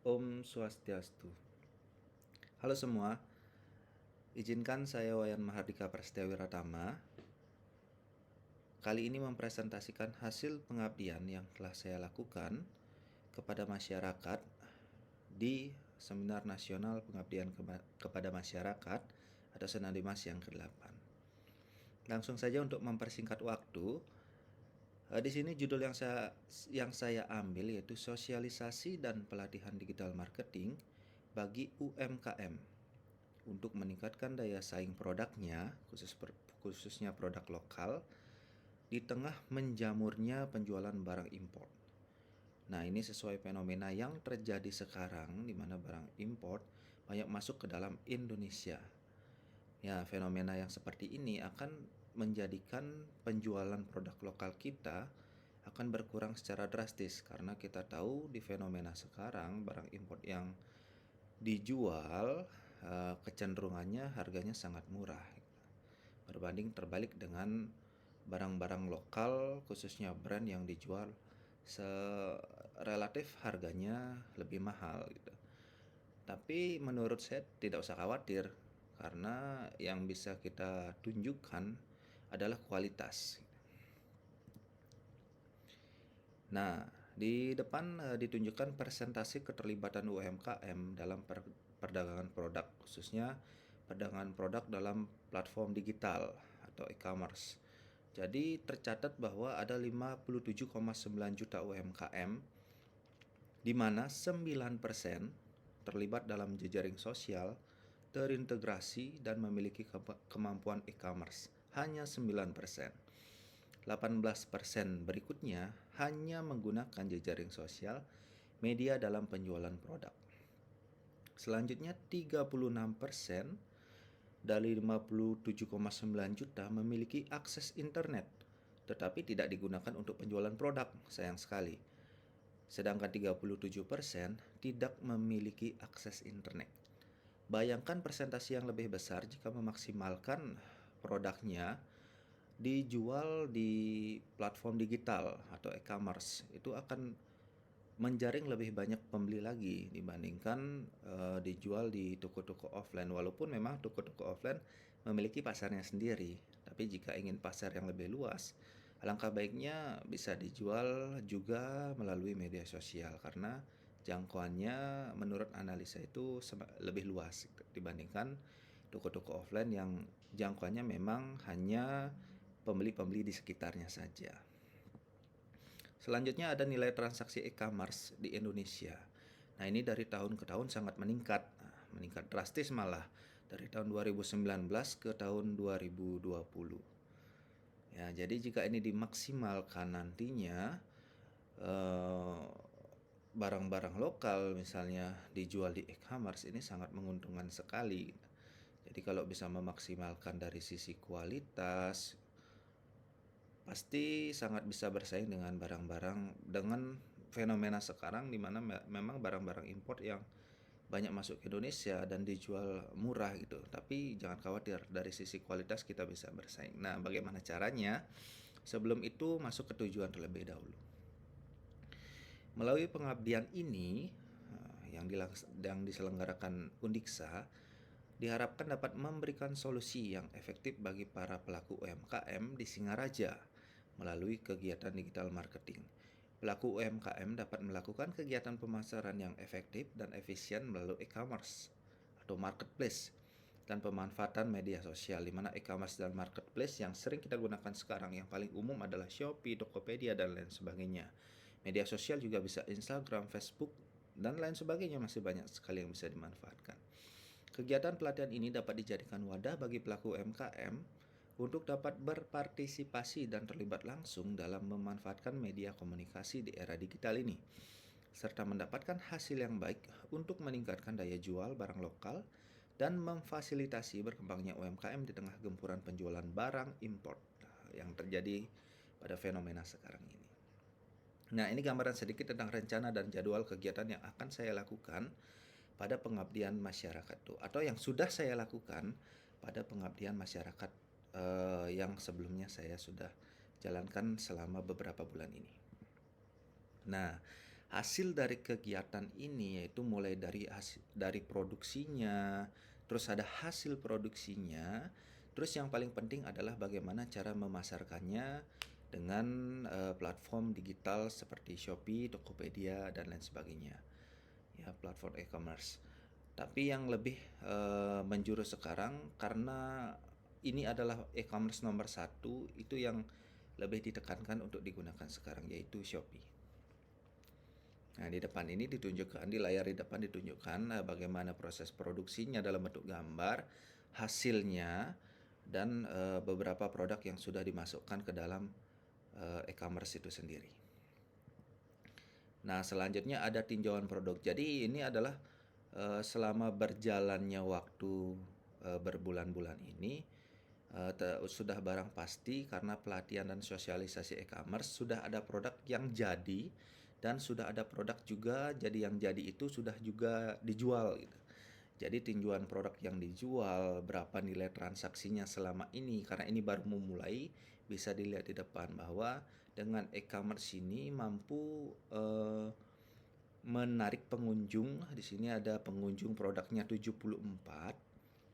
Om Swastiastu. Halo semua, izinkan saya Wayan Mahardika Prasetyawiratama kali ini mempresentasikan hasil pengabdian yang telah saya lakukan kepada masyarakat di Seminar Nasional Pengabdian kepada Masyarakat atau Senadimas yang ke-8. Langsung saja untuk mempersingkat waktu, di sini judul yang saya ambil yaitu sosialisasi dan pelatihan digital marketing bagi UMKM untuk meningkatkan daya saing produknya, khususnya produk lokal, di tengah menjamurnya penjualan barang impor. Nah, ini sesuai fenomena yang terjadi sekarang di mana barang impor banyak masuk ke dalam Indonesia. Ya, fenomena yang seperti ini akan menjadikan penjualan produk lokal kita akan berkurang secara drastis karena kita tahu di fenomena sekarang barang impor yang dijual kecenderungannya harganya sangat murah berbanding terbalik dengan barang-barang lokal khususnya brand yang dijual relatif harganya lebih mahal gitu. Tapi menurut saya tidak usah khawatir karena yang bisa kita tunjukkan adalah kualitas. Nah, di depan ditunjukkan presentasi keterlibatan UMKM dalam perdagangan produk, khususnya perdagangan produk dalam platform digital atau e-commerce. Jadi tercatat bahwa ada 57,9 juta UMKM di mana 9% terlibat dalam jejaring sosial, terintegrasi dan memiliki kemampuan e-commerce. Hanya 9%. 18% berikutnya hanya menggunakan jejaring sosial media dalam penjualan produk. Selanjutnya 36% dari 57,9 juta memiliki akses internet tetapi tidak digunakan untuk penjualan produk, sayang sekali. Sedangkan 37% tidak memiliki akses internet. Bayangkan presentasi yang lebih besar jika memaksimalkan produknya dijual di platform digital atau e-commerce, itu akan menjaring lebih banyak pembeli lagi dibandingkan dijual di toko-toko offline. Walaupun memang toko-toko offline memiliki pasarnya sendiri, tapi jika ingin pasar yang lebih luas, alangkah baiknya bisa dijual juga melalui media sosial karena jangkauannya menurut analisa itu lebih luas dibandingkan toko-toko offline yang jangkauannya memang hanya pembeli-pembeli di sekitarnya saja. Selanjutnya ada nilai transaksi e-commerce di Indonesia. Nah, ini dari tahun ke tahun sangat meningkat. Meningkat drastis malah dari tahun 2019 ke tahun 2020. Ya, jadi jika ini dimaksimalkan nantinya barang-barang lokal misalnya dijual di e-commerce ini sangat menguntungkan sekali. Jadi kalau bisa memaksimalkan dari sisi kualitas, pasti sangat bisa bersaing dengan barang-barang dengan fenomena sekarang di mana memang barang-barang impor yang banyak masuk ke Indonesia dan dijual murah gitu. Tapi jangan khawatir, dari sisi kualitas kita bisa bersaing. Nah, bagaimana caranya? Sebelum itu masuk ke tujuan terlebih dahulu. Melalui pengabdian ini yang diselenggarakan Undiksa, diharapkan dapat memberikan solusi yang efektif bagi para pelaku UMKM di Singaraja melalui kegiatan digital marketing. Pelaku UMKM dapat melakukan kegiatan pemasaran yang efektif dan efisien melalui e-commerce atau marketplace dan pemanfaatan media sosial, di mana e-commerce dan marketplace yang sering kita gunakan sekarang yang paling umum adalah Shopee, Tokopedia, dan lain sebagainya. Media sosial juga bisa Instagram, Facebook, dan lain sebagainya, masih banyak sekali yang bisa dimanfaatkan. Kegiatan pelatihan ini dapat dijadikan wadah bagi pelaku UMKM untuk dapat berpartisipasi dan terlibat langsung dalam memanfaatkan media komunikasi di era digital ini, serta mendapatkan hasil yang baik untuk meningkatkan daya jual barang lokal dan memfasilitasi berkembangnya UMKM di tengah gempuran penjualan barang impor yang terjadi pada fenomena sekarang ini. Nah, ini gambaran sedikit tentang rencana dan jadwal kegiatan yang akan saya lakukan pada pengabdian masyarakat tuh, atau yang sudah saya lakukan pada pengabdian masyarakat yang sebelumnya saya sudah jalankan selama beberapa bulan ini. Nah, Hasil dari kegiatan ini yaitu mulai dari produksinya, terus ada hasil produksinya, terus yang paling penting adalah bagaimana cara memasarkannya dengan platform digital seperti Shopee, Tokopedia dan lain sebagainya. Ya, platform e-commerce. Tapi yang lebih menjurus sekarang karena ini adalah e-commerce nomor satu, itu yang lebih ditekankan untuk digunakan sekarang yaitu Shopee. Nah, di depan ini ditunjukkan, di layar di depan ditunjukkan bagaimana proses produksinya dalam bentuk gambar, hasilnya, dan beberapa produk yang sudah dimasukkan ke dalam e-commerce itu sendiri. Nah, selanjutnya ada tinjauan produk. Jadi ini adalah selama berjalannya waktu berbulan-bulan ini sudah barang pasti karena pelatihan dan sosialisasi e-commerce sudah ada produk yang jadi dan sudah ada produk juga jadi yang jadi itu sudah juga dijual gitu. Jadi tinjauan produk yang dijual, berapa nilai transaksinya selama ini karena ini baru memulai, bisa dilihat di depan bahwa dengan e-commerce ini mampu menarik pengunjung. Di sini ada pengunjung produknya 74.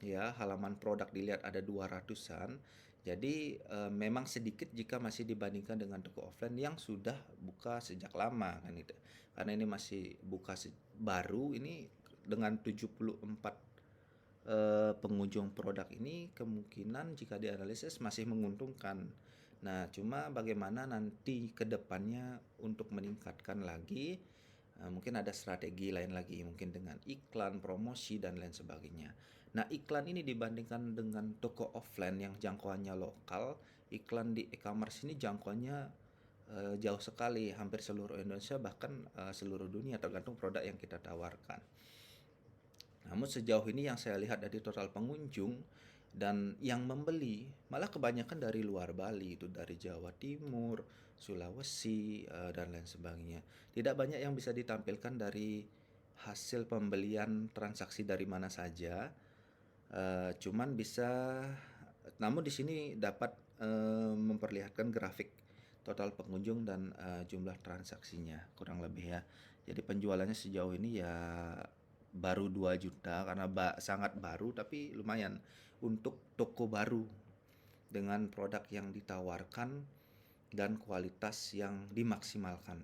Ya, halaman produk dilihat ada 200-an. Jadi memang sedikit jika masih dibandingkan dengan toko offline yang sudah buka sejak lama kan itu. Karena ini masih buka baru ini dengan 74 pengunjung produk ini kemungkinan jika dianalisis masih menguntungkan. Nah, cuma bagaimana nanti ke depannya untuk meningkatkan lagi, mungkin ada strategi lain lagi, mungkin dengan iklan, promosi, dan lain sebagainya. Nah, iklan ini dibandingkan dengan toko offline yang jangkauannya lokal, iklan di e-commerce ini jangkauannya jauh sekali, hampir seluruh Indonesia, bahkan seluruh dunia, tergantung produk yang kita tawarkan. Namun sejauh ini yang saya lihat dari total pengunjung dan yang membeli malah kebanyakan dari luar Bali, itu dari Jawa Timur, Sulawesi, dan lain sebagainya. Tidak banyak yang bisa ditampilkan dari hasil pembelian transaksi dari mana saja. Cuman bisa, namun di sini dapat memperlihatkan grafik total pengunjung dan jumlah transaksinya kurang lebih ya. Jadi penjualannya sejauh ini ya baru 2 juta karena sangat baru tapi lumayan untuk toko baru dengan produk yang ditawarkan dan kualitas yang dimaksimalkan.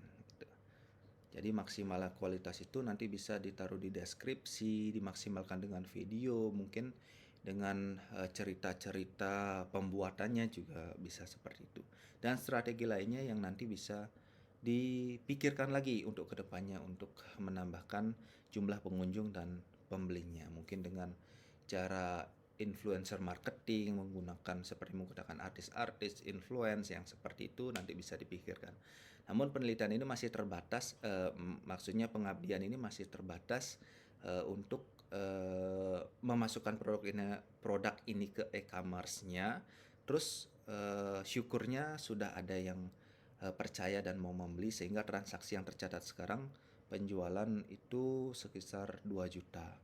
Jadi maksimal kualitas itu nanti bisa ditaruh di deskripsi, dimaksimalkan dengan video, mungkin dengan cerita-cerita pembuatannya juga bisa seperti itu. Dan strategi lainnya yang nanti bisa dipikirkan lagi untuk kedepannya untuk menambahkan jumlah pengunjung dan pembelinya. Mungkin dengan cara influencer marketing, menggunakan artis-artis, influence yang seperti itu nanti bisa dipikirkan. Namun penelitian ini masih terbatas, maksudnya pengabdian ini masih terbatas untuk memasukkan produk ini ke e-commerce-nya. Terus syukurnya sudah ada yang percaya dan mau membeli sehingga transaksi yang tercatat sekarang penjualan itu sekitar 2 juta.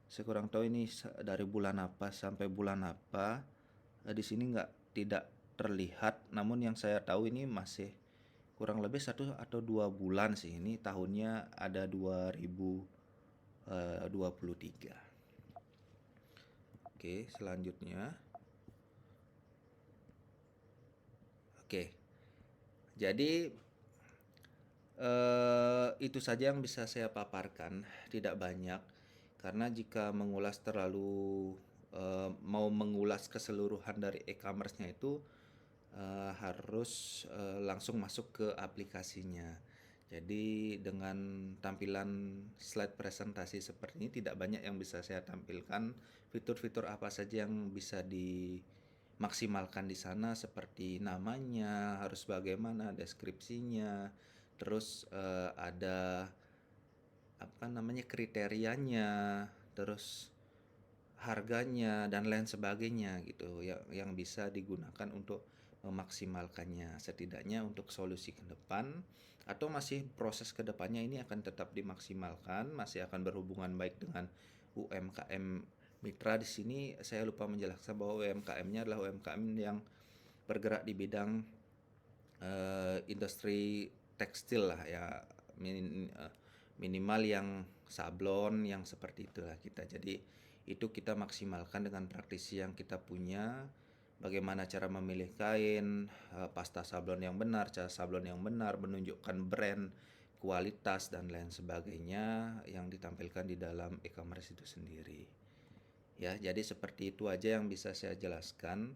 Saya kurang tahu ini dari bulan apa sampai bulan apa. Di sini tidak terlihat, namun yang saya tahu ini masih kurang lebih 1 atau 2 bulan sih. Ini tahunnya ada 2023. Oke, selanjutnya. Oke. Jadi itu saja yang bisa saya paparkan, tidak banyak. Karena jika mengulas terlalu mau mengulas keseluruhan dari e-commerce-nya itu harus langsung masuk ke aplikasinya. Jadi dengan tampilan slide presentasi seperti ini tidak banyak yang bisa saya tampilkan. Fitur-fitur apa saja yang bisa dimaksimalkan di sana seperti namanya, harus bagaimana, deskripsinya, terus ada apa namanya kriterianya, terus harganya dan lain sebagainya gitu yang bisa digunakan untuk memaksimalkannya, setidaknya untuk solusi ke depan atau masih proses ke depannya ini akan tetap dimaksimalkan, masih akan berhubungan baik dengan UMKM mitra. Di sini saya lupa menjelaskan bahwa UMKM-nya adalah UMKM yang bergerak di bidang industri tekstil lah ya, minimal yang sablon yang seperti itulah kita. Jadi itu kita maksimalkan dengan praktisi yang kita punya, bagaimana cara memilih kain, pasta sablon yang benar, cara sablon yang benar, menunjukkan brand, kualitas dan lain sebagainya yang ditampilkan di dalam e-commerce itu sendiri. Ya, jadi seperti itu aja yang bisa saya jelaskan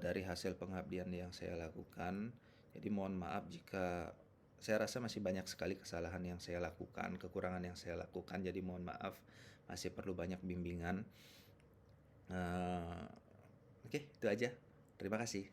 dari hasil pengabdian yang saya lakukan. Jadi mohon maaf jika saya rasa masih banyak sekali kesalahan yang saya lakukan, kekurangan yang saya lakukan. Jadi mohon maaf, masih perlu banyak bimbingan. Oke, itu aja. Terima kasih.